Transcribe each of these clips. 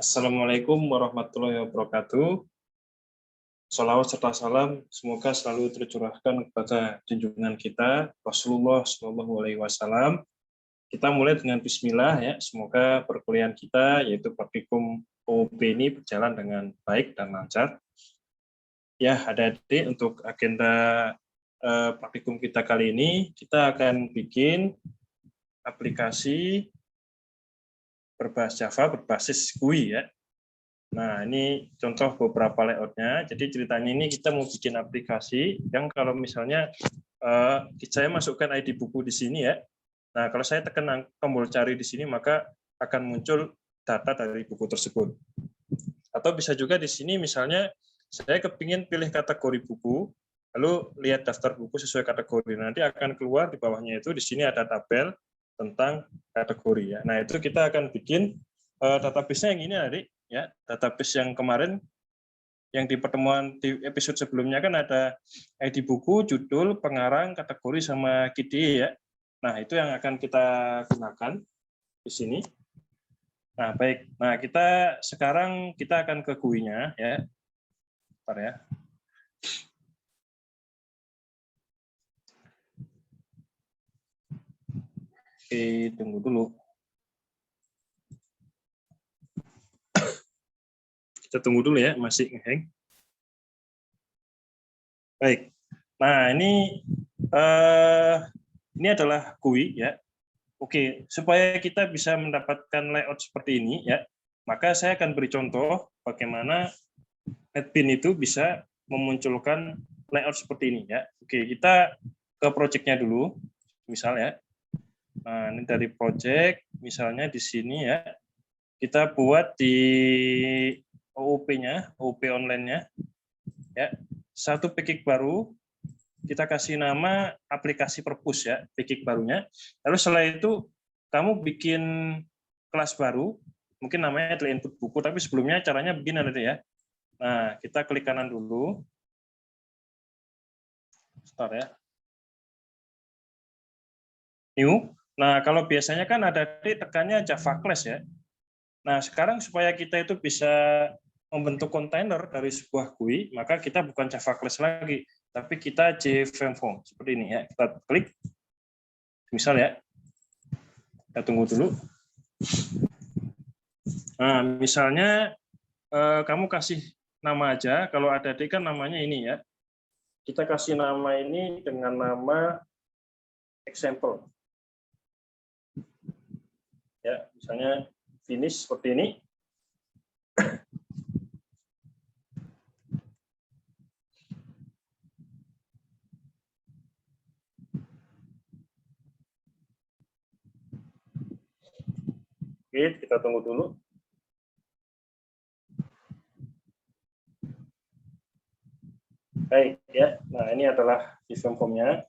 Assalamualaikum warahmatullahi wabarakatuh. Shalawat serta salam semoga selalu tercurahkan kepada junjungan kita Rasulullah Shallallahu Alaihi Wasallam. Kita mulai dengan Bismillah ya. Semoga perkuliahan kita yaitu praktikum OOP ini berjalan dengan baik dan lancar. Ya, adik-adik, untuk agenda praktikum kita kali ini kita akan bikin aplikasi berbasis Java berbasis GUI ya. Nah, ini contoh beberapa layoutnya. Jadi ceritanya ini kita mau bikin aplikasi yang kalau misalnya saya masukkan ID buku di sini ya. Nah, kalau saya tekan tombol cari di sini, maka akan muncul data dari buku tersebut. Atau bisa juga di sini misalnya saya kepingin pilih kategori buku, lalu lihat daftar buku sesuai kategori. Nanti akan keluar di bawahnya itu, di sini ada tabel tentang kategori ya. Nah, itu kita akan bikin database-nya yang ini adik. Ya, database yang kemarin yang di pertemuan di episode sebelumnya kan ada ID buku, judul, pengarang, kategori sama KIDE ya. Nah, itu yang akan kita gunakan di sini. Nah, baik. Nah, sekarang kita akan ke GUI-nya ya. Bentar ya. Oke, tunggu dulu. Kita tunggu dulu ya, masih ngeheng. Baik. Nah, ini adalah GUI ya. Oke, supaya kita bisa mendapatkan layout seperti ini ya, maka saya akan beri contoh bagaimana NetBeans itu bisa memunculkan layout seperti ini ya. Oke, kita ke project-nya dulu, misalnya. Nah, ini dari project, misalnya di sini ya, kita buat di OOP-nya, OOP online-nya, ya, satu package baru, kita kasih nama aplikasi perpus ya, package barunya. Lalu setelah itu kamu bikin kelas baru, mungkin namanya adalah input buku, tapi sebelumnya caranya begini nanti ya. Nah, kita klik kanan dulu. Start ya. New. Nah, kalau biasanya kan ada tekannya Java class ya. Nah, sekarang supaya kita itu bisa membentuk kontainer dari sebuah GUI, maka kita bukan Java class lagi, tapi kita JVM seperti ini ya. Kita klik. Misal ya. Kita tunggu dulu. Nah, misalnya kamu kasih nama aja, kalau ada D kan namanya ini ya. Kita kasih nama ini dengan nama example. Ya, misalnya finish seperti ini. Oke, kita tunggu dulu. Baik ya. Nah, ini adalah sistem formnya.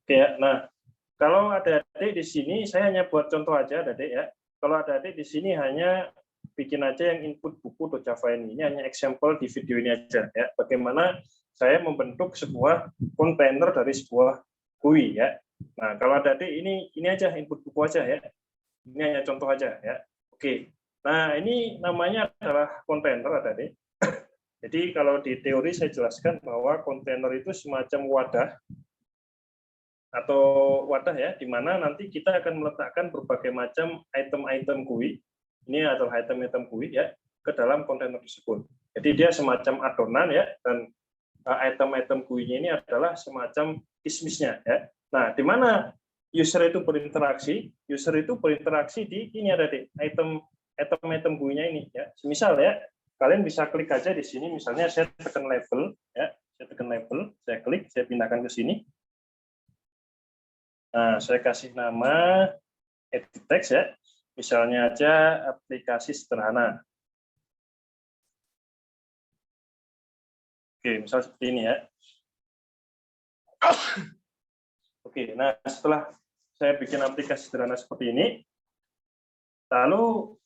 Oke ya. Nah, kalau ada adik di sini, saya hanya buat contoh aja, adik ya. Kalau ada adik di sini hanya bikin aja yang input buku Java ini hanya example di video ini aja ya. Bagaimana saya membentuk sebuah kontainer dari sebuah GUI ya. Nah, kalau ada adik ini aja input buku aja ya. Ini hanya contoh aja ya. Oke. Nah, ini namanya adalah kontainer ada adik. Jadi kalau di teori saya jelaskan bahwa kontainer itu semacam wadah atau wadah ya, di mana nanti kita akan meletakkan berbagai macam item-item GUI. Ini adalah item-item GUI ya ke dalam kontainer tersebut. Jadi dia semacam adonan ya, dan item-item GUI-nya ini adalah semacam kismisnya ya. Nah, di mana user itu berinteraksi? User itu berinteraksi di ini ada di item-item GUI-nya ini ya. Misal ya, kalian bisa klik aja di sini, misalnya saya tekan label ya, saya tekan label, saya klik, saya pindahkan ke sini. Nah, saya kasih nama edit text ya, misalnya aja aplikasi sederhana. Oke, misal seperti ini ya. Oke, nah setelah saya bikin aplikasi sederhana seperti ini, lalu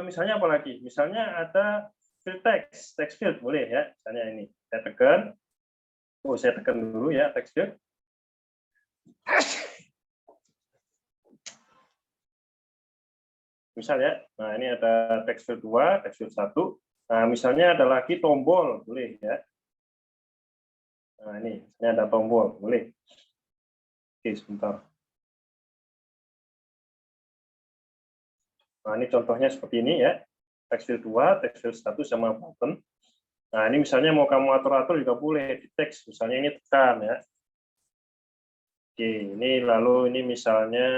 misalnya apa lagi? Misalnya ada field text field boleh ya, misalnya ini. Saya tekan dulu ya text field. Misal ya, nah ini ada text field 2, text field 1. Nah, misalnya ada lagi tombol, boleh ya. Nah, ini ada tombol, boleh. Oke, sebentar. Nah, ini contohnya seperti ini ya. Text field 2, text field 1 sama button. Nah, ini misalnya mau kamu atur-atur juga boleh di teks. Misalnya ini tekan ya. Oke, ini lalu ini misalnya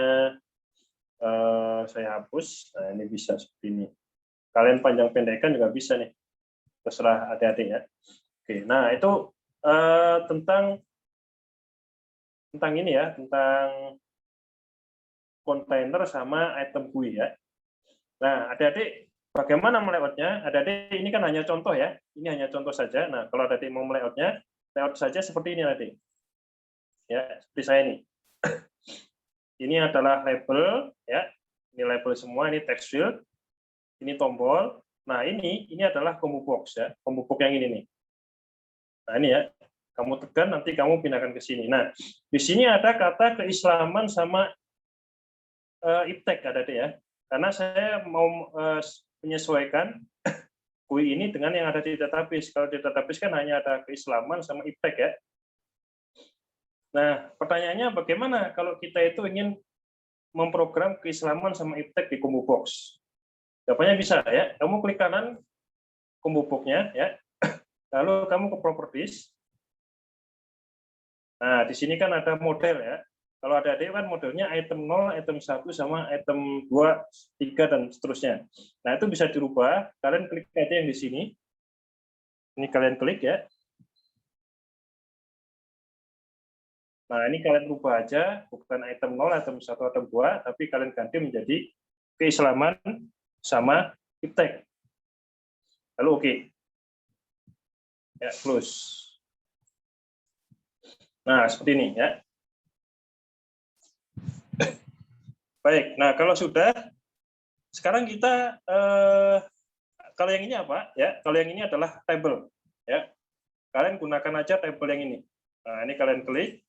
saya hapus. Nah, ini bisa seperti ini. Kalian panjang pendekkan juga bisa nih. Terserah adik-adik ya. Oke, nah itu tentang ini ya, tentang kontainer sama item GUI ya. Nah, adik-adik bagaimana melayoutnya? Adik-adik ini kan hanya contoh ya. Ini hanya contoh saja. Nah, kalau adik mau melayoutnya, layout saja seperti ini adik. Ya, seperti saya ini. Ini adalah label ya. Ini label semua, ini text field. Ini tombol. Nah, ini adalah combo box ya. Combo box yang ini nih. Nah, ini ya. Kamu tekan nanti kamu pindahkan ke sini. Nah, di sini ada kata keislaman sama iptek adik-adik ya. Karena saya mau menyesuaikan GUI ini dengan yang ada di database. Kalau di database kan hanya ada keislaman sama iptek ya. Nah, pertanyaannya bagaimana kalau kita itu ingin memprogram keislaman sama iptek di combo box? Jawabannya bisa ya. Kamu klik kanan combo box-nya ya. Lalu kamu ke properties. Nah, di sini kan ada model ya. Kalau ada adik kan modelnya item 0, item 1 sama item 2, 3 dan seterusnya. Nah, itu bisa dirubah. Kalian klik aja yang di sini. Ini kalian klik ya. Nah, ini kalian rubah aja, bukan item 0, item 1, item 2, tapi kalian ganti menjadi keislaman sama iptek. Lalu oke. Ya, close. Nah, seperti ini ya. Baik, nah kalau sudah, sekarang kita, kalau yang ini apa? Ya, kalau yang ini adalah table. Ya, kalian gunakan aja table yang ini. Nah, ini kalian klik.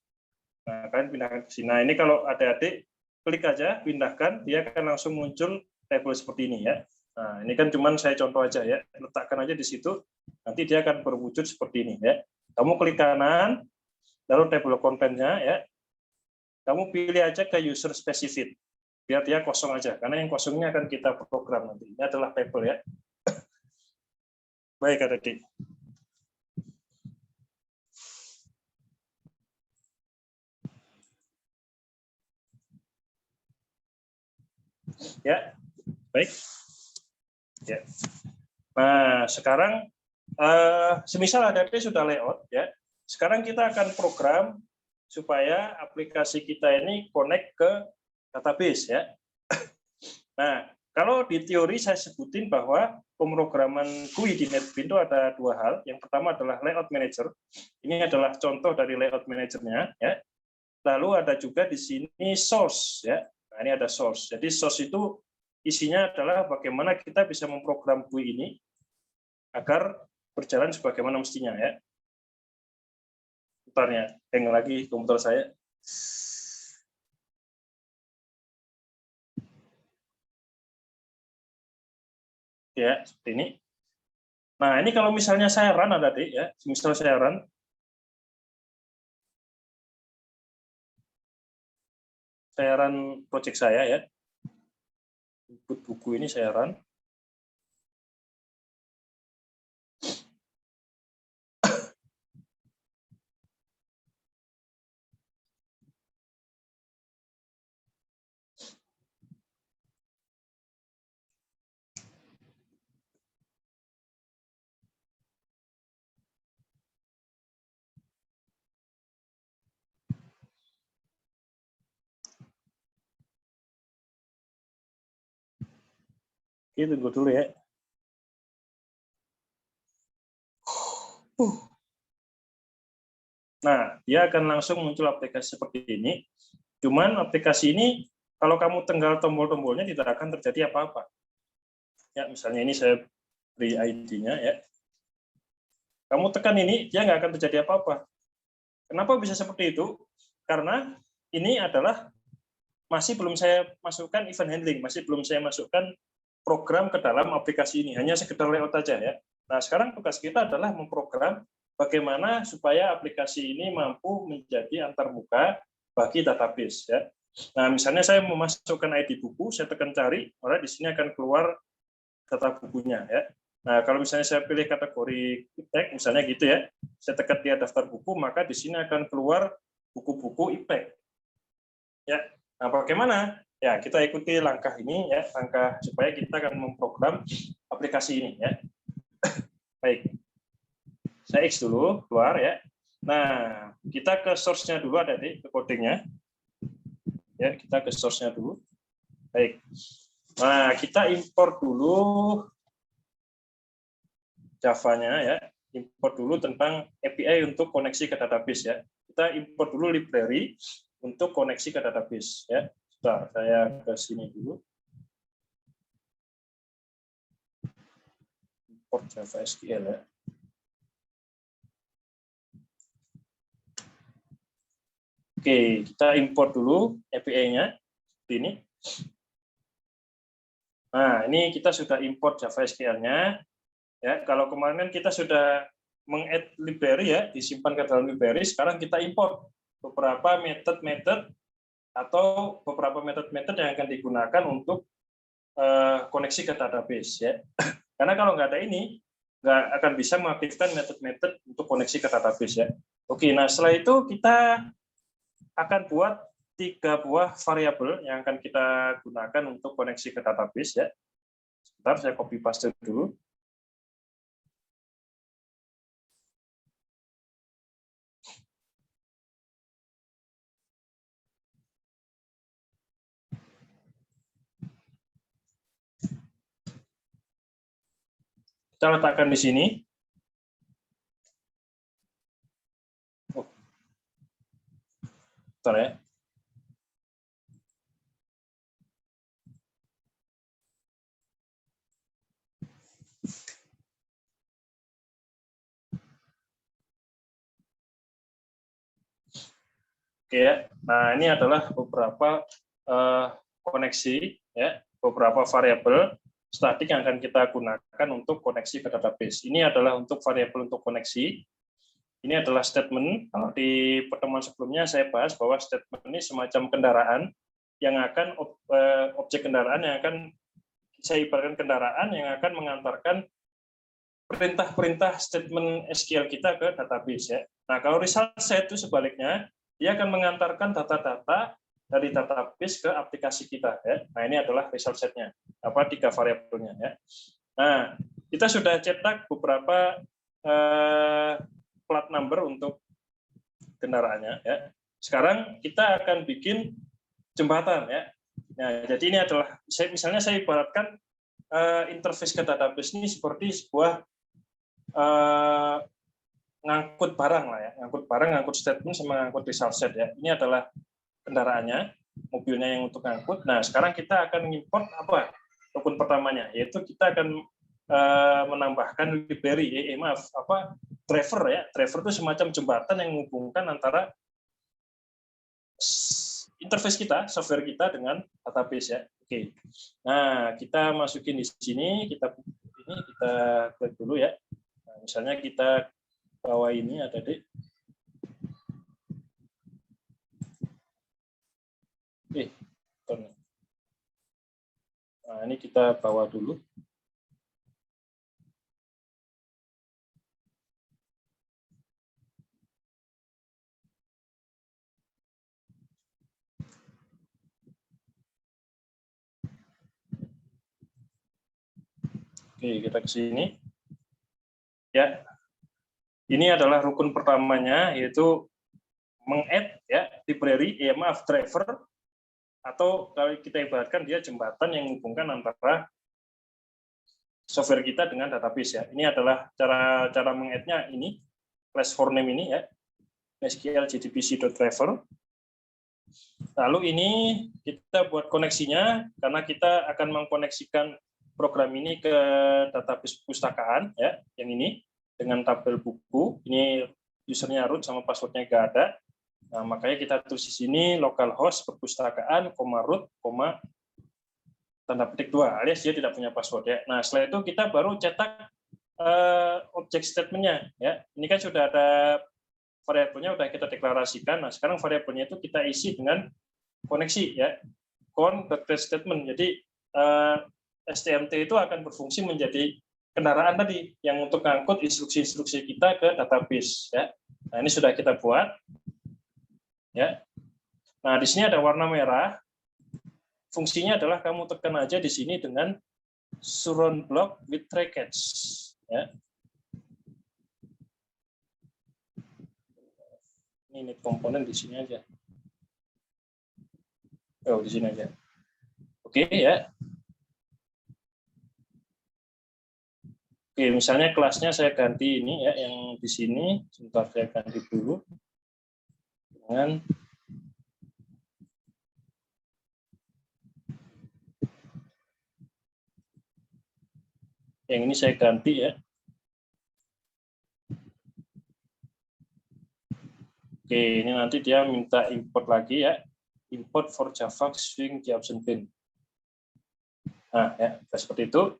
Nah, kalian pindahkan ke sini. Nah, ini kalau adik-adik klik aja, pindahkan, dia akan langsung muncul table seperti ini ya. Nah, ini kan cuman saya contoh aja ya. Letakkan aja di situ, nanti dia akan berwujud seperti ini ya. Kamu klik kanan, lalu table content-nya ya. Kamu pilih aja ke user specific. Biar dia kosong aja, karena yang kosongnya akan kita program nanti. Ini adalah table ya. Baik, adik. Ya, baik. Ya. Nah, sekarang semisal adik sudah layout ya. Sekarang kita akan program supaya aplikasi kita ini connect ke database ya. Nah, kalau di teori saya sebutin bahwa pemrograman GUI di NetBeans itu ada dua hal. Yang pertama adalah layout manager. Ini adalah contoh dari layout manajernya ya. Lalu ada juga di sini source ya. Nah, ini ada source. Jadi source itu isinya adalah bagaimana kita bisa memprogram GUI ini agar berjalan sebagaimana mestinya ya. Bentarnya, hang lagi komputer saya. Ya, seperti ini. Nah, ini kalau misalnya saya run ada deh ya, misal saya run. Saya run project saya ya. Input buku ini saya run. Oke, tunggu dulu ya. Nah, dia akan langsung muncul aplikasi seperti ini. Cuman aplikasi ini, kalau kamu tenggal tombol-tombolnya tidak akan terjadi apa-apa. Ya, misalnya ini saya beri ID-nya ya. Kamu tekan ini, dia nggak akan terjadi apa-apa. Kenapa bisa seperti itu? Karena ini adalah masih belum saya masukkan event handling, masih belum saya masukkan program ke dalam aplikasi ini, hanya sekedar layout aja ya. Nah, sekarang tugas kita adalah memprogram bagaimana supaya aplikasi ini mampu menjadi antarmuka bagi database ya. Nah, misalnya saya memasukkan ID buku, saya tekan cari, maka di sini akan keluar data bukunya ya. Nah, kalau misalnya saya pilih kategori IPTEK, misalnya gitu ya, saya tekan dia daftar buku, maka di sini akan keluar buku-buku IPTEK. Ya, nah bagaimana? Ya, kita ikuti langkah ini ya, langkah supaya kita akan memprogram aplikasi ini ya. Baik, saya X dulu keluar ya. Nah, kita ke source-nya dulu ada di codingnya. Ya, kita ke source-nya dulu. Baik. Nah, kita import dulu Java-nya ya. Import dulu tentang API untuk koneksi ke database ya. Kita import dulu library untuk koneksi ke database ya. Sebentar, saya ke sini dulu. Import Java SQL ya. Oke, kita import dulu API-nya seperti ini. Nah, ini kita sudah import Java SQL-nya. Ya, kalau kemarin kita sudah meng-add library ya, disimpan ke dalam library, sekarang kita import beberapa metode-metode atau beberapa metode-metode yang akan digunakan untuk koneksi ke database ya. Karena kalau nggak ada ini, nggak akan bisa mengaktifkan metode-metode untuk koneksi ke database ya. Oke, nah setelah itu kita akan buat 3 buah variabel yang akan kita gunakan untuk koneksi ke database ya. Sebentar, saya copy paste dulu. Kita letakkan di sini. Oh. Bentar ya. Oke ya. Nah, ini adalah beberapa koneksi ya, beberapa variabel statik yang akan kita gunakan untuk koneksi ke database. Ini adalah untuk variabel untuk koneksi. Ini adalah statement. Kalau di pertemuan sebelumnya saya bahas bahwa statement ini semacam kendaraan yang akan objek kendaraan yang akan saya ibaratkan kendaraan yang akan mengantarkan perintah-perintah statement SQL kita ke database ya. Nah, kalau result set itu sebaliknya, dia akan mengantarkan data-data dari database ke aplikasi kita ya. Nah, ini adalah result set-nya. 3 variabelnya ya. Nah, kita sudah cetak beberapa plat number untuk kendaraannya ya. Sekarang kita akan bikin jembatan ya. Nah, jadi ini adalah misalnya saya ibaratkan interface ke database ini seperti sebuah ngangkut barang lah ya, ngangkut statement sama ngangkut result set ya. Ini adalah kendaraannya, mobilnya yang untuk ngangkut. Nah, sekarang kita akan import rukun pertamanya, yaitu kita akan menambahkan library, driver ya. Driver itu semacam jembatan yang menghubungkan antara interface kita, software kita dengan database ya. Oke. Nah, kita masukin di sini, kita klik dulu ya. Nah, misalnya kita bawa ini ada di nah, ini kita bawa dulu. Oke, kita ke sini. Ya. Ini adalah rukun pertamanya, yaitu meng-add ya library driver, atau kalau kita ibaratkan dia jembatan yang menghubungkan antara software kita dengan database ya. Ini adalah cara meng-add-nya ini, class for name ini ya, SQL jdbc.driver. Lalu ini kita buat koneksinya, karena kita akan mengkoneksikan program ini ke database perpustakaan ya, yang ini dengan tabel buku. Ini usernya root sama passwordnya nggak ada. Nah, makanya kita tulis di sini localhost perpustakaan, root, tanda petik 2, alias dia tidak punya password ya. Nah, setelah itu kita baru cetak objek statement-nya ya. Ini kan sudah ada variabelnya, sudah kita deklarasikan. Nah, sekarang variabelnya itu kita isi dengan koneksi ya. Con.getStatement. Jadi STMT itu akan berfungsi menjadi kendaraan tadi yang untuk ngangkut instruksi-instruksi kita ke database ya. Nah, ini sudah kita buat ya. Nah, di sini ada warna merah. Fungsinya adalah kamu tekan aja di sini dengan surround block with trackage ya. Ini komponen di sini aja. Oh, di sini aja. Oke ya. Oke, misalnya kelasnya saya ganti ini ya, yang di sini. Sebentar saya ganti dulu dengan yang ini saya ganti ya. Oke, ini nanti dia minta import lagi ya. Import for Java Swing Option Bin. Nah, ya, seperti itu.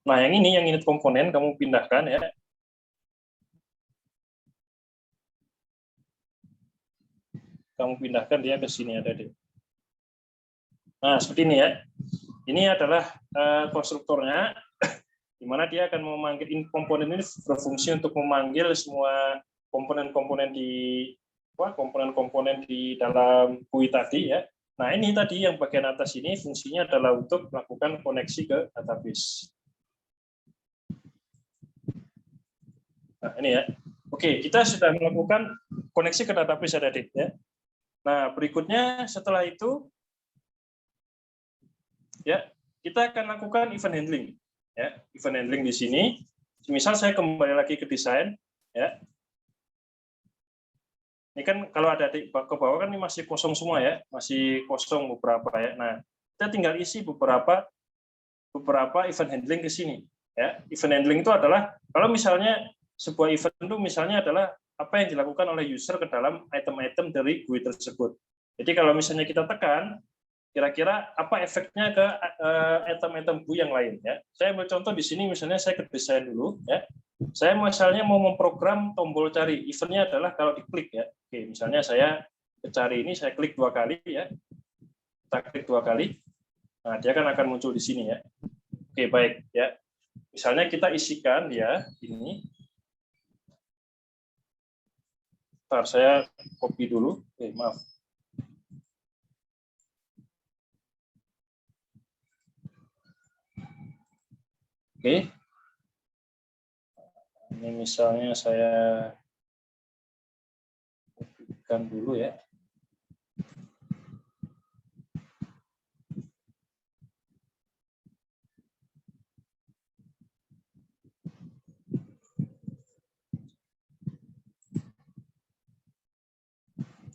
Nah, yang ini, yang init komponen, kamu pindahkan ya. Kamu pindahkan dia ke sini, ada deh. Nah, seperti ini ya. Ini adalah konstruktornya, di mana dia akan memanggil komponen ini berfungsi untuk memanggil semua komponen-komponen di dalam GUI tadi ya. Nah, ini tadi yang bagian atas ini fungsinya adalah untuk melakukan koneksi ke database. Nah, ini ya. Oke, kita sudah melakukan koneksi ke database ya, Adik ya. Nah, berikutnya setelah itu ya, kita akan lakukan event handling ya. Event handling di sini. Misal saya kembali lagi ke desain ya. Ini kan kalau ada di ke bawah kan ini masih kosong semua ya, masih kosong beberapa ya. Nah, kita tinggal isi beberapa event handling ke sini ya. Event handling itu adalah kalau misalnya sebuah event itu misalnya adalah apa yang dilakukan oleh user ke dalam item-item dari GUI tersebut. Jadi kalau misalnya kita tekan, kira-kira apa efeknya ke item-item GUI yang lain ya. Saya ambil contoh di sini, misalnya saya ke desain dulu ya. Saya misalnya mau memprogram tombol cari, eventnya adalah kalau diklik ya. Oke, misalnya saya cari ini, saya klik 2 kali ya. Kita klik 2 kali. Nah, dia akan muncul di sini ya. Oke, baik ya. Misalnya kita isikan dia ini. Bentar, saya copy dulu. Maaf. Oke. Ini misalnya saya copykan dulu ya.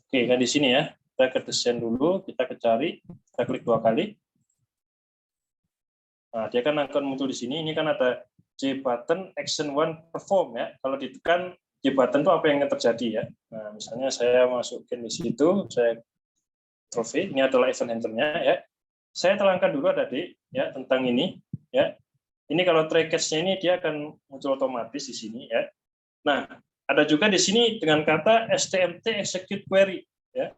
Oke, kan di sini ya. Kita ke desain dulu, kita ke cari, kita klik 2 kali. Nah, dia kan akan muncul di sini. Ini kan ada J button action 1 perform ya. Kalau ditekan J button itu apa yang terjadi ya. Nah, misalnya saya masukin di situ, saya trofi, ini adalah event handler-nya ya. Saya terangkan dulu ada di ya tentang ini ya. Ini kalau trackage-nya ini dia akan muncul otomatis di sini ya. Nah, ada juga di sini dengan kata STMT execute query ya.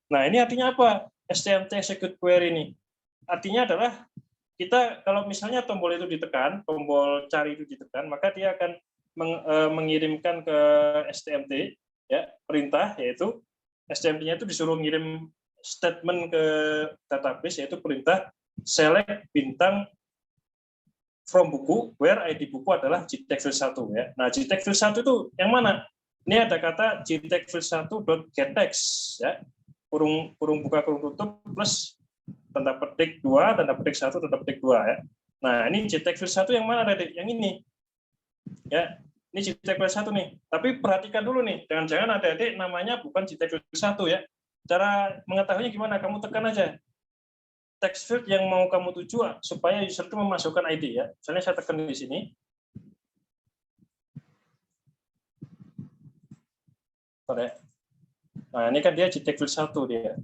Nah, ini artinya apa? STMT execute query ini. Artinya adalah kita kalau misalnya tombol itu ditekan, tombol cari itu ditekan, maka dia akan mengirimkan ke STMT ya, perintah, yaitu STMT-nya itu disuruh ngirim statement ke database, yaitu perintah select bintang from buku where ID buku adalah JTAG field 1 ya. Nah, JTAG field 1 itu yang mana? Ini ada kata JTAG field 1.getText ya. Kurung buka kurung tutup plus tanda petik 2, tanda petik 1, tanda petik 2 ya. Nah, ini JTAG field 1 yang mana tadi? Yang ini. Ya, ini JTAG field 1 nih. Tapi perhatikan dulu nih, jangan-jangan ada adik namanya bukan JTAG field 1 ya. Cara mengetahuinya gimana? Kamu tekan aja text field yang mau kamu tuju supaya user itu memasukkan ID ya. Misalnya saya tekan di sini. Bentar ya. Nah, ini kan dia JTAG field 1 dia.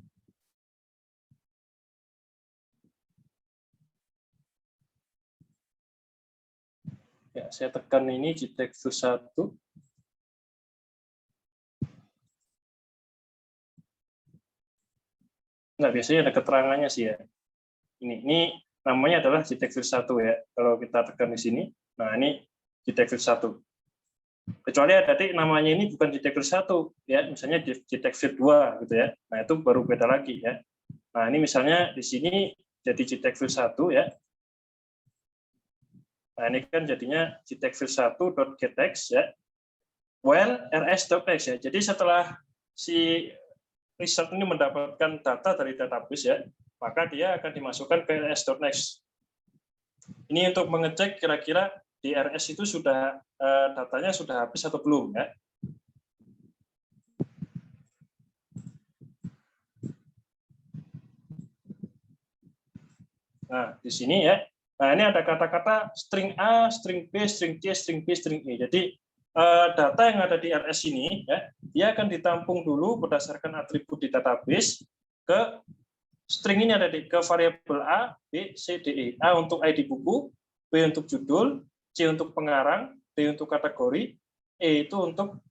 Ya, saya tekan ini JTAG field 1. Nggak, biasanya ada keterangannya sih ya. Ini namanya adalah JTAG field 1 ya. Kalau kita tekan di sini, nah ini JTAG field 1. Kecuali ada namanya ini bukan JTAG field 1 ya, misalnya JTAG field 2 gitu ya. Nah, itu baru beda lagi ya. Nah, ini misalnya di sini jadi JTAG field 1 ya. Nah, ini kan jadinya JTAG field 1.getText ya. While rs.text ya. Jadi setelah si result ini mendapatkan data dari database ya, maka dia akan dimasukkan ke rs.next. Ini untuk mengecek kira-kira di RS itu sudah datanya sudah habis atau belum ya. Nah, di sini ya. Nah, ini ada kata-kata string A, string B, string C, string B, string E. Jadi data yang ada di RS ini ya, dia akan ditampung dulu berdasarkan atribut di database ke string ini ada ke variabel A, B, C, D, E. A untuk ID buku, B untuk judul, C untuk pengarang, D untuk kategori, E itu untuk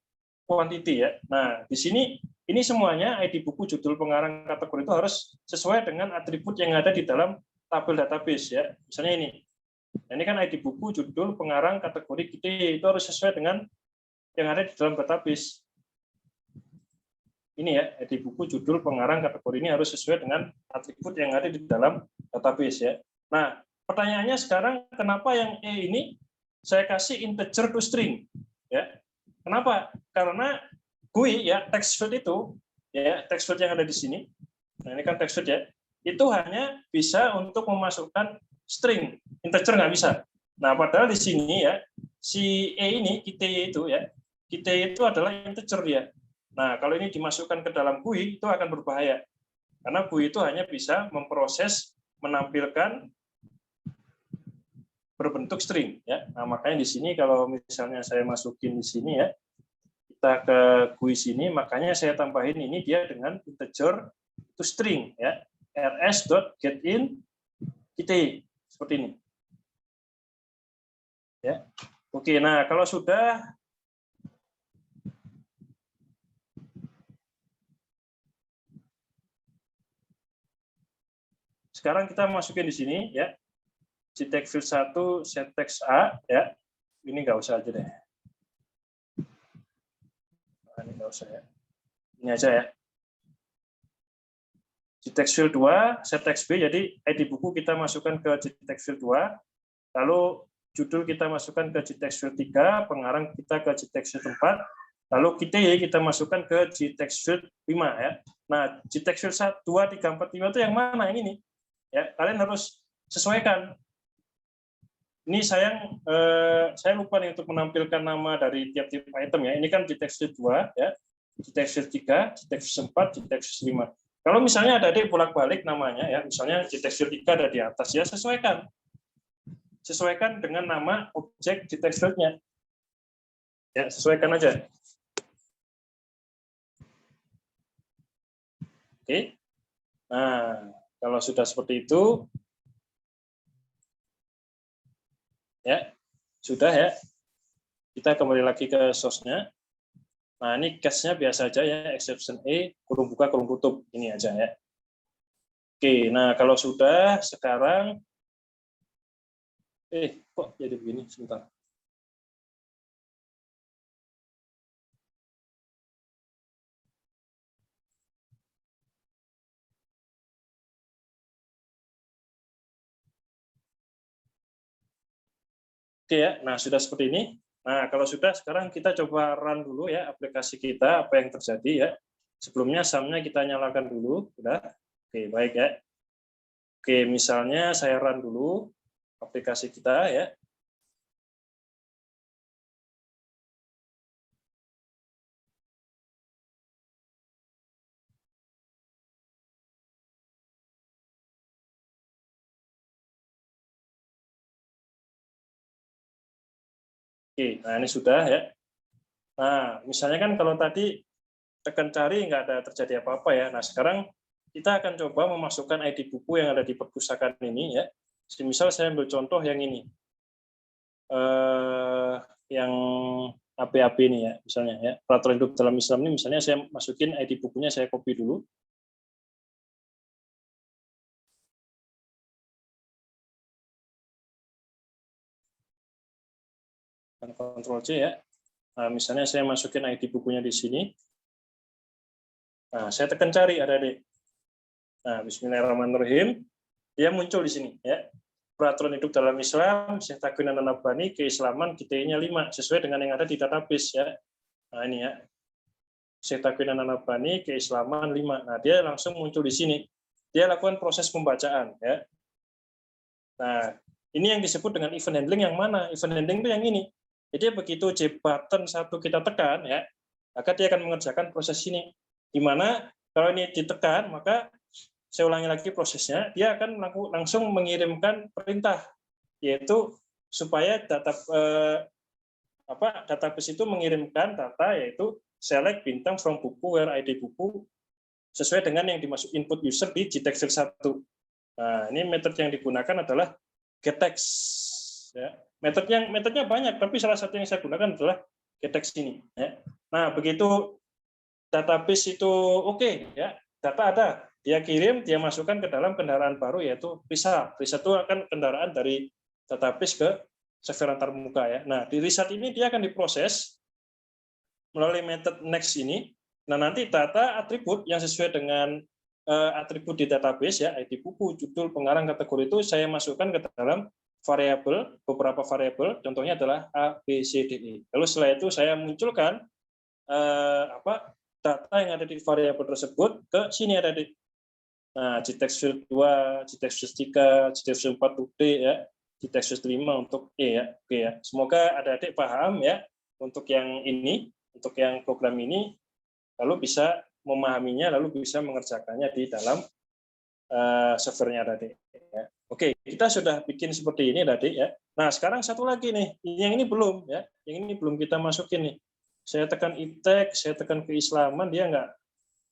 quantity ya. Nah, di sini ini semuanya ID buku, judul, pengarang, kategori itu harus sesuai dengan atribut yang ada di dalam tabel database ya. Misalnya ini. Nah, ini kan ID buku, judul, pengarang, kategori, itu harus sesuai dengan yang ada di dalam database. Ini ya, ID buku, judul, pengarang, kategori ini harus sesuai dengan atribut yang ada di dalam database ya. Nah, pertanyaannya sekarang kenapa yang E ini saya kasih integer to string ya? Kenapa? Karena GUI ya, text field itu ya, text field yang ada di sini. Nah, ini kan text field ya. Itu hanya bisa untuk memasukkan string, integer nggak bisa. Nah, padahal di sini ya, si E ini, kita itu ya, kita itu adalah integer dia. Nah, kalau ini dimasukkan ke dalam GUI, itu akan berbahaya. Karena GUI itu hanya bisa memproses, menampilkan berbentuk string. Ya. Nah, makanya di sini kalau misalnya saya masukin di sini ya, kita ke GUI sini, makanya saya tambahin ini dia dengan integer to string. Ya. rs.getIn kita seperti ini. Ya. Oke, nah kalau sudah sekarang kita masukin di sini ya. JTAG field 1 set text A ya. Ini nggak usah aja deh. Nah, ini nggak usah ya. Ini aja ya. JTAG field 2 set text B, jadi ID buku kita masukkan ke JTAG field 2. Lalu judul kita masukkan ke JTAG field 3, pengarang kita ke JTAG field 4, lalu kita masukkan ke JTAG field 5 ya. Nah, JTAG field 1, 2, 3, 4, 5 itu yang mana? Yang ini. Ya, kalian harus sesuaikan. Ini saya lupa nih untuk menampilkan nama dari tiap-tiap item ya. Ini kan JTAG field 2 ya, JTAG field 3, JTAG field 4, JTAG field 5. Kalau misalnya ada bolak-balik namanya ya, misalnya JTAG field 3 ada di atas ya, sesuaikan. Sesuaikan dengan nama objek JTAG field-nya. Ya, sesuaikan aja. Oke. Nah, kalau sudah seperti itu ya, sudah ya. Kita kembali lagi ke source-nya. Nah, ini case-nya biasa aja ya, exception E, kurung buka, kurung tutup. Ini aja ya. Oke, nah kalau sudah, sekarang kok jadi begini? Sebentar. Oke ya, nah sudah seperti ini. Nah, kalau sudah, sekarang kita coba run dulu ya aplikasi kita, apa yang terjadi ya. Sebelumnya sum-nya kita nyalakan dulu, sudah. Oke, baik ya. Oke, misalnya saya run dulu aplikasi kita ya. Oke, nah ini sudah ya. Nah, misalnya kan kalau tadi tekan cari, nggak ada terjadi apa-apa ya. Nah, sekarang kita akan coba memasukkan ID buku yang ada di perpustakaan ini ya. Misal saya ambil contoh yang ini. Yang AP-AP ini ya, misalnya ya. Peraturan hidup dalam Islam ini misalnya saya masukin ID bukunya, saya copy dulu. Ctrl C ya. Nah, misalnya saya masukin ID bukunya di sini. Nah, saya tekan cari adik-adik. Nah, bismillahirrahmanirrahim. Dia muncul di sini ya. Peraturan hidup dalam Islam, Syekh Taqiyuddin An-Nabhani, keislaman GTI-nya 5 sesuai dengan yang ada di database ya. Nah, ini ya. Syekh Taqiyuddin An-Nabhani, keislaman 5. Nah, dia langsung muncul di sini. Dia lakukan proses pembacaan ya. Nah, ini yang disebut dengan event handling yang mana? Event handling itu yang ini. Jadi begitu J button 1 kita tekan ya, maka dia akan mengerjakan proses ini. Di mana kalau ini ditekan, maka saya ulangi lagi prosesnya, dia akan langsung mengirimkan perintah, yaitu supaya database itu mengirimkan data, yaitu select bintang from buku where ID buku sesuai dengan yang dimasuk input user di GText 1. Nah, ini metode yang digunakan adalah gettext. Ya. Metodenya banyak, tapi salah satu yang saya gunakan adalah gettext ini. Ya. Nah, begitu database itu oke, ya, data ada, dia kirim, dia masukkan ke dalam kendaraan baru, yaitu Risa. Risa itu akan kendaraan dari database ke server antarmuka. Ya. Nah, di Risat ini dia akan diproses melalui metode next ini. Nah, nanti data atribut yang sesuai dengan atribut di database ya, ID buku, judul, pengarang, kategori itu saya masukkan ke dalam variabel, beberapa variabel, contohnya adalah A, B, C, D, E. Lalu setelah itu saya munculkan data yang ada di variabel tersebut ke sini ada di GText field 2, GText field 3, GText field 4 untuk D ya, GText field 5 untuk E ya. Oke ya. Semoga adik-adik paham ya untuk yang ini, untuk yang program ini, lalu bisa memahaminya, lalu bisa mengerjakannya di dalam servernya adik. Ya. Oke, kita sudah bikin seperti ini adik ya. Nah, sekarang satu lagi nih, yang ini belum ya, yang ini belum kita masukin nih. Saya tekan iptek, saya tekan keislaman, dia nggak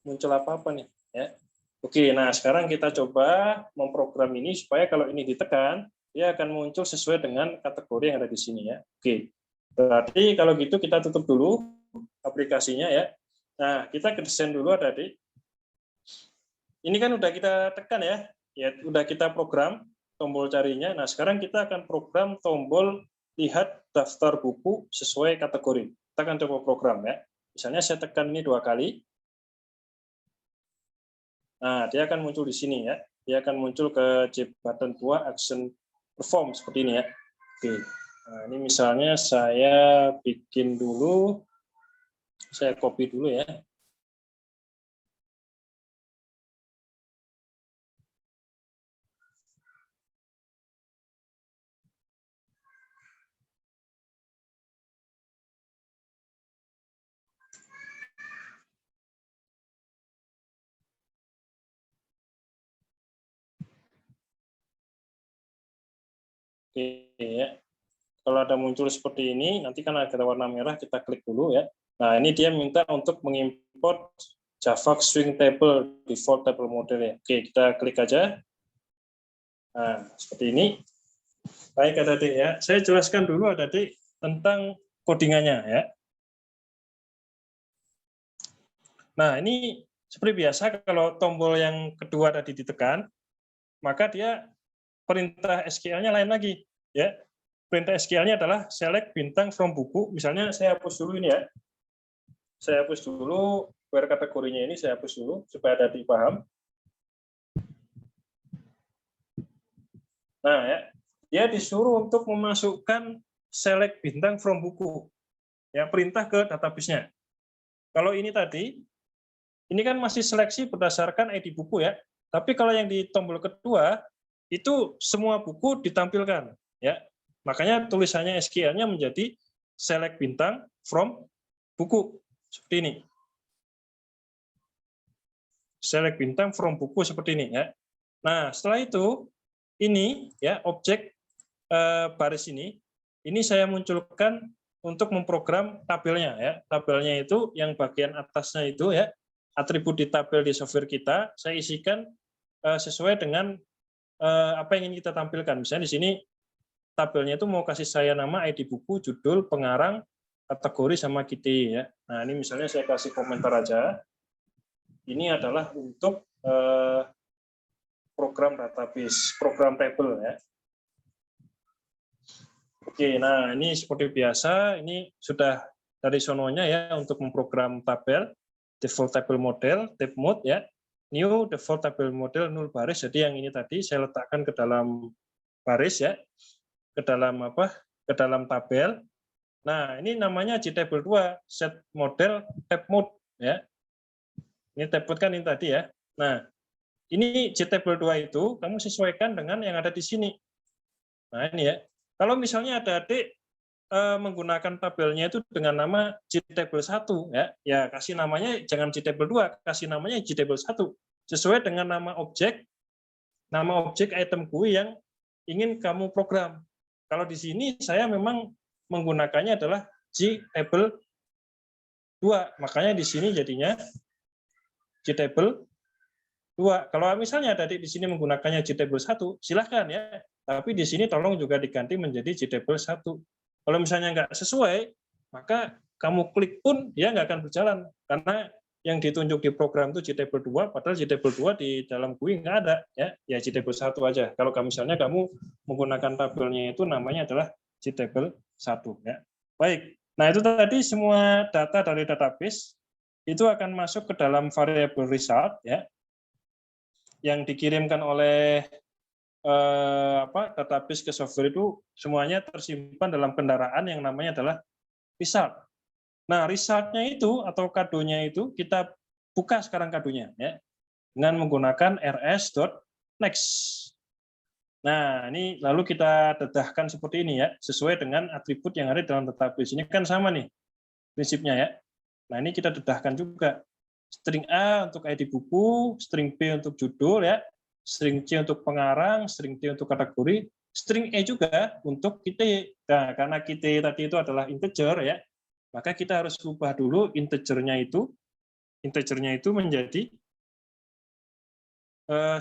muncul apa-apa nih ya. Oke, nah sekarang kita coba memprogram ini supaya kalau ini ditekan, dia akan muncul sesuai dengan kategori yang ada di sini ya. Oke, berarti kalau gitu kita tutup dulu aplikasinya ya. Nah, kita desain dulu adik-adik. Ini kan udah kita tekan ya, udah kita program tombol carinya. Nah, sekarang kita akan program tombol lihat daftar buku sesuai kategori. Kita akan coba program ya. Misalnya saya tekan ini 2 kali. Nah, dia akan muncul di sini ya. Dia akan muncul ke J button 2 action perform seperti ini ya. Oke. Nah, ini misalnya saya bikin dulu, saya copy dulu ya. Oke ya. Kalau ada muncul seperti ini, nanti kan ada warna merah, kita klik dulu ya. Nah, ini dia minta untuk mengimport Java Swing Table default table model ya. Oke, kita klik aja. Nah, seperti ini. Baik adik-adik ya. Saya jelaskan dulu adik-adik tentang codingannya ya. Nah, ini seperti biasa kalau tombol yang kedua tadi ditekan, maka dia perintah SQL-nya lain lagi ya. Perintah SQL-nya adalah select bintang from buku. Misalnya saya hapus dulu ini ya. Saya hapus dulu where kategorinya ini, saya hapus dulu supaya adik paham. Nah, ya, dia disuruh untuk memasukkan select bintang from buku. Ya, perintah ke database-nya. Kalau ini tadi, ini kan masih seleksi berdasarkan ID buku ya. Tapi kalau yang di tombol kedua, itu semua buku ditampilkan. Ya, makanya tulisannya SQL-nya menjadi select bintang from buku. Seperti ini. Select bintang from buku seperti ini ya. Nah, setelah itu ini ya objek baris ini saya munculkan untuk memprogram tabelnya ya. Tabelnya itu yang bagian atasnya itu ya, atribut di tabel di software kita saya isikan sesuai dengan apa yang ingin kita tampilkan. Misalnya di sini tabelnya itu mau kasih saya nama, ID buku, judul, pengarang, kategori sama key ya. Nah, ini misalnya saya kasih komentar aja. Ini adalah untuk program database, program table ya. Oke, nah ini seperti biasa, ini sudah dari sononya ya untuk memprogram tabel, default table model, tab mode ya, new default table model null baris. Jadi yang ini tadi saya letakkan ke dalam baris ya, ke dalam apa? Ke dalam tabel. Nah ini namanya JTable 2 set model tab mode ya. Ini tab mode kan ini tadi ya. Nah ini JTable 2 itu kamu sesuaikan dengan yang ada di sini. Nah ini ya. Kalau misalnya ada adik menggunakan tabelnya itu dengan nama JTable 1 ya kasih namanya jangan JTable 2, kasih namanya JTable 1 sesuai dengan nama objek item GUI yang ingin kamu program. Kalau di sini saya memang menggunakannya adalah JTable 2, makanya di sini jadinya JTable 2. Kalau misalnya ada di sini menggunakannya JTable 1, silahkan ya. Tapi di sini tolong juga diganti menjadi JTable 1. Kalau misalnya nggak sesuai, maka kamu klik pun dia nggak akan berjalan. Karena yang ditunjuk di program itu JTable 2, padahal JTable 2 di dalam GUI nggak ada. Ya JTable 1 aja. Kalau misalnya kamu menggunakan tabelnya itu namanya adalah JTable 1. Ya. Baik, nah itu tadi semua data dari database itu akan masuk ke dalam variabel result ya, yang dikirimkan oleh database ke software itu semuanya tersimpan dalam kendaraan yang namanya adalah result. Nah, resultnya itu atau kadonya itu kita buka sekarang kadonya ya dengan menggunakan rs.next. Nah, ini lalu kita dedahkan seperti ini ya, sesuai dengan atribut yang ada dalam database. Ini kan sama nih prinsipnya ya. Nah, ini kita dedahkan juga. String A untuk ID buku, string B untuk judul ya, string C untuk pengarang, string D untuk kategori, string E juga untuk key. Nah, karena key tadi itu adalah integer ya, maka kita harus ubah dulu integernya itu menjadi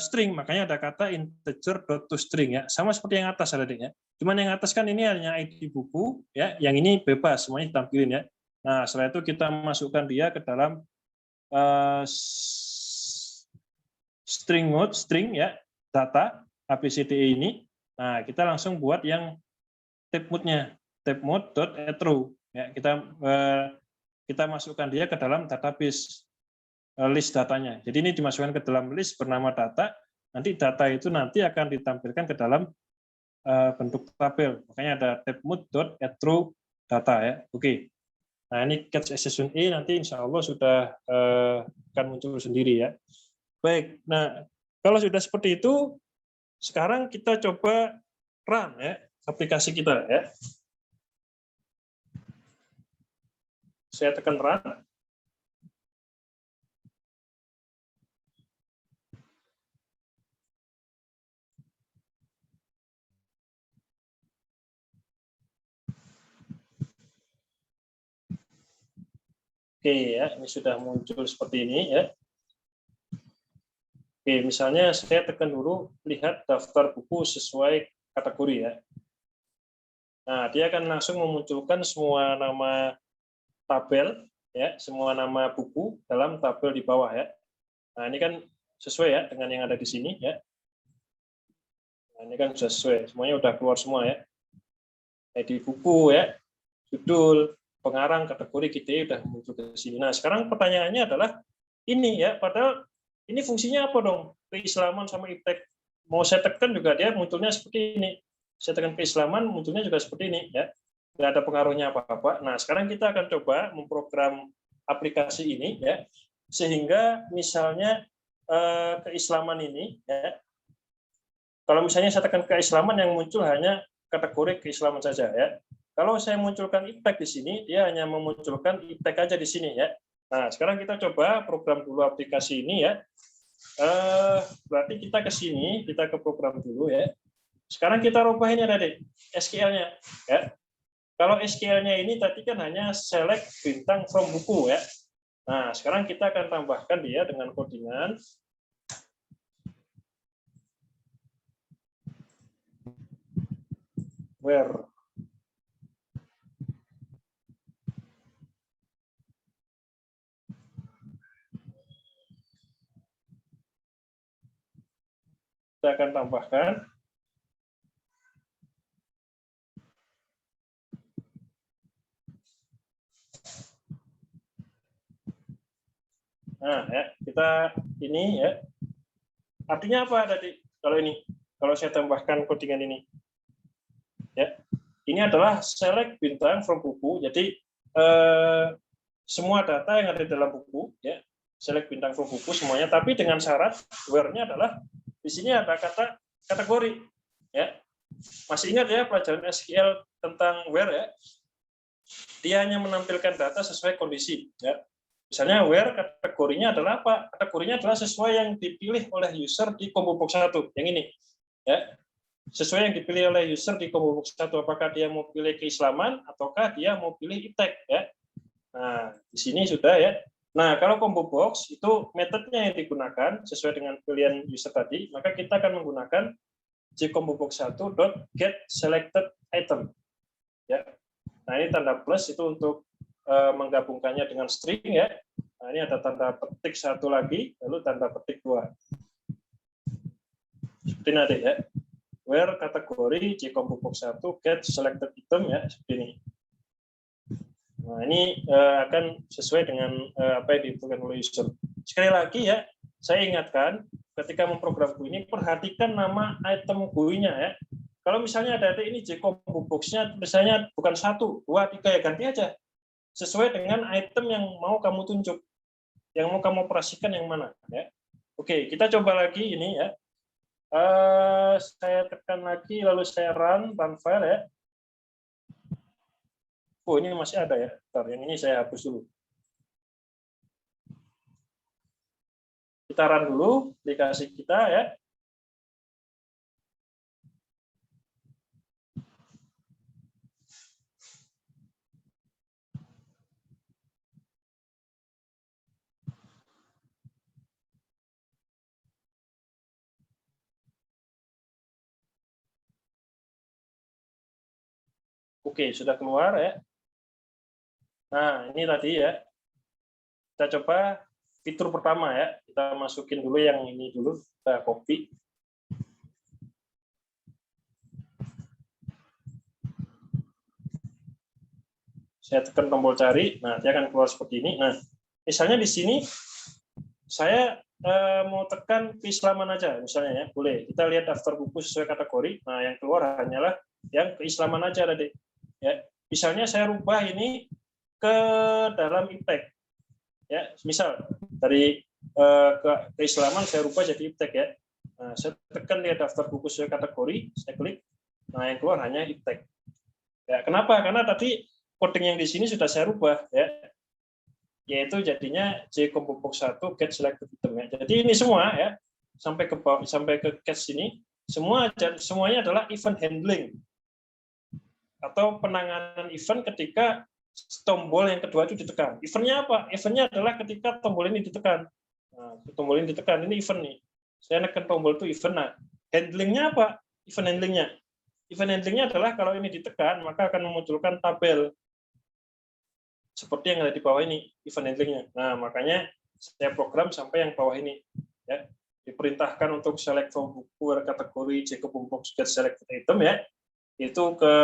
string. Makanya ada kata integer.toString ya, sama seperti yang atas ada ya. Cuman yang atas kan ini hanya ID buku ya, yang ini bebas semuanya ditampilin ya. Nah, setelah itu kita masukkan dia ke dalam string mode, string ya, data ABCDE ini. Nah, kita langsung buat yang tab mode-nya, tab mode.attrue ya, kita masukkan dia ke dalam database list datanya. Jadi ini dimasukkan ke dalam list bernama data, nanti data itu nanti akan ditampilkan ke dalam bentuk tabel. Makanya ada tab mode.attrue data ya. Oke. Nah, ini catch exception E nanti insya Allah sudah akan muncul sendiri ya. Baik, nah kalau sudah seperti itu, sekarang kita coba run ya aplikasi kita ya. Saya tekan run. Oke ya, ini sudah muncul seperti ini ya. Oke, misalnya saya tekan dulu lihat daftar buku sesuai kategori ya. Nah, dia akan langsung memunculkan semua nama tabel ya, semua nama buku dalam tabel di bawah ya. Nah, ini kan sesuai ya dengan yang ada di sini ya. Nah, ini kan sudah sesuai, semuanya udah keluar semua ya. ID buku ya, judul, pengarang, kategori kita udah muncul ke sini. Nah, sekarang pertanyaannya adalah ini ya, padahal ini fungsinya apa dong? Keislaman sama iptek. Mau saya tekan juga dia munculnya seperti ini. Saya tekan keislaman munculnya juga seperti ini ya. Nggak ada pengaruhnya apa-apa. Nah, sekarang kita akan coba memprogram aplikasi ini ya, sehingga misalnya keislaman ini ya. Kalau misalnya saya tekan keislaman yang muncul hanya kategori keislaman saja ya. Kalau saya munculkan iptek di sini, dia hanya memunculkan iptek aja di sini ya. Nah, sekarang kita coba program dulu aplikasi ini ya. Berarti kita ke sini, kita ke program dulu ya. Sekarang kita rubah ini tadi SQL-nya ya. Kalau SQL-nya ini tadi kan hanya select bintang from buku ya. Nah, sekarang kita akan tambahkan dia dengan codingan where. Kita akan tambahkan nah ya, kita ini ya. Artinya apa tadi? Kalau ini, kalau saya tambahkan codingan ini. Ya. Ini adalah select bintang from buku. Jadi semua data yang ada di dalam buku ya, select bintang from buku semuanya, tapi dengan syarat where-nya adalah di sini ada kata kategori ya. Masih ingat ya pelajaran SQL tentang where ya? Dia hanya menampilkan data sesuai kondisi ya. Misalnya where kategorinya adalah apa? Kategorinya adalah sesuai yang dipilih oleh user di combo box 1, yang ini. Ya. Sesuai yang dipilih oleh user di combo box 1, apakah dia mau pilih keislaman ataukah dia mau pilih iptek ya. Nah, di sini sudah ya. Nah, kalau combo box itu metodenya yang digunakan sesuai dengan pilihan user tadi, maka kita akan menggunakan jcombobox1.getSelectedItem. Ya. Nah, ini tanda plus itu untuk menggabungkannya dengan string ya. Nah, ini ada tanda petik satu lagi, lalu tanda petik 2. Seperti nanti ya. Where kategori jcombobox1 get selected item ya, seperti ini. Nah, ini akan sesuai dengan apa yang dibutuhkan oleh user. Sekali lagi ya, saya ingatkan ketika memprogram GUI ini perhatikan nama item GUI-nya ya. Kalau misalnya ada ini jcombobox-nya misalnya bukan 1, 2, 3 ya ganti aja. Sesuai dengan item yang mau kamu tunjuk, yang mau kamu operasikan yang mana ya. Oke, kita coba lagi ini ya. Saya tekan lagi lalu saya run file ya. Oh, ini masih ada ya. Bentar, yang ini saya hapus dulu. Kita run dulu aplikasi kita ya. Oke, sudah keluar ya. Nah, ini tadi ya. Kita coba fitur pertama ya. Kita masukin dulu yang ini dulu. Kita copy. Saya tekan tombol cari. Nah, dia akan keluar seperti ini. Nah, misalnya di sini saya mau tekan keislaman aja misalnya ya. Boleh. Kita lihat daftar buku sesuai kategori. Nah, yang keluar hanyalah yang keislaman aja tadi. Ya, misalnya saya rubah ini ke dalam iptek. Ya, misal dari keislaman saya rubah jadi iptek ya. Nah, saya tekan lihat daftar buku sesuai kategori, saya klik. Nah, yang keluar hanya iptek. Ya, kenapa? Karena tadi coding yang di sini sudah saya rubah ya. Yaitu jadinya jcombobox1 get selected item ya. Jadi ini semua ya sampai ke catch ini semuanya adalah event handling atau penanganan event ketika tombol yang kedua itu ditekan. Eventnya apa? Eventnya adalah ketika tombol ini ditekan. Nah, tombol ini ditekan, ini event nih. Saya nekan tombol itu event. Nah, handlingnya apa? Event handlingnya. Event handlingnya adalah kalau ini ditekan, maka akan memunculkan tabel. Seperti yang ada di bawah ini, event handlingnya. Nah, makanya saya program sampai yang bawah ini. Ya. Diperintahkan untuk select from buku kategori jcombobox get selected item ya. Itu ke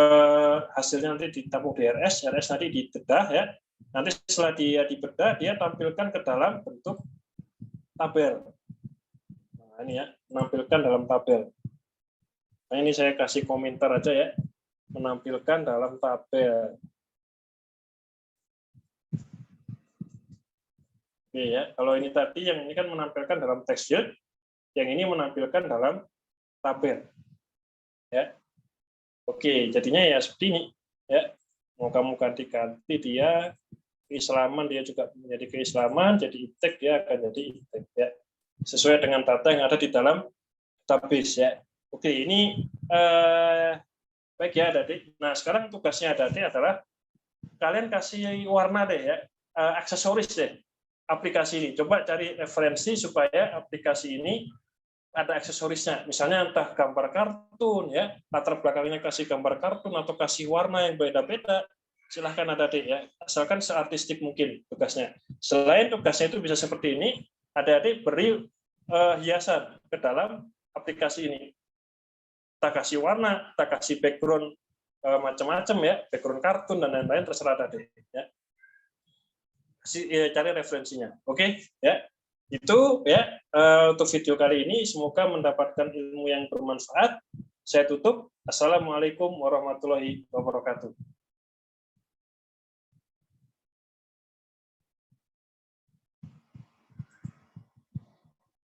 hasilnya nanti ditampung di RS nanti dibedah ya. Nanti setelah dia dibedah, dia tampilkan ke dalam bentuk tabel. Nah, ini ya, menampilkan dalam tabel. Nah, ini saya kasih komentar aja ya, menampilkan dalam tabel. Oke ya, kalau ini tadi yang ini kan menampilkan dalam text field, yang ini menampilkan dalam tabel. Ya. Oke, jadinya ya seperti ini ya. Mau kamu ganti-ganti dia keislaman, dia juga menjadi keislaman, jadi iptek dia akan jadi iptek ya. Sesuai dengan data yang ada di dalam database ya. Oke, ini Baik ya adik-adik. Nah sekarang tugasnya adik-adik adalah kalian kasih warna deh ya, aksesoris deh aplikasi ini. Coba cari referensi supaya aplikasi ini ada aksesorisnya. Misalnya entah gambar kartun ya, latar belakangnya kasih gambar kartun atau kasih warna yang beda-beda. Silahkan adik-adik ya, asalkan seartistik mungkin tugasnya. Selain tugasnya itu bisa seperti ini, adik-adik beri hiasan ke dalam aplikasi ini. Kita kasih warna, kita kasih background macam-macam ya, background kartun dan lain-lain, terserah adik-adik ya. Cari referensinya. Oke ya. Itu ya untuk video kali ini, semoga mendapatkan ilmu yang bermanfaat. Saya tutup. Assalamualaikum warahmatullahi wabarakatuh.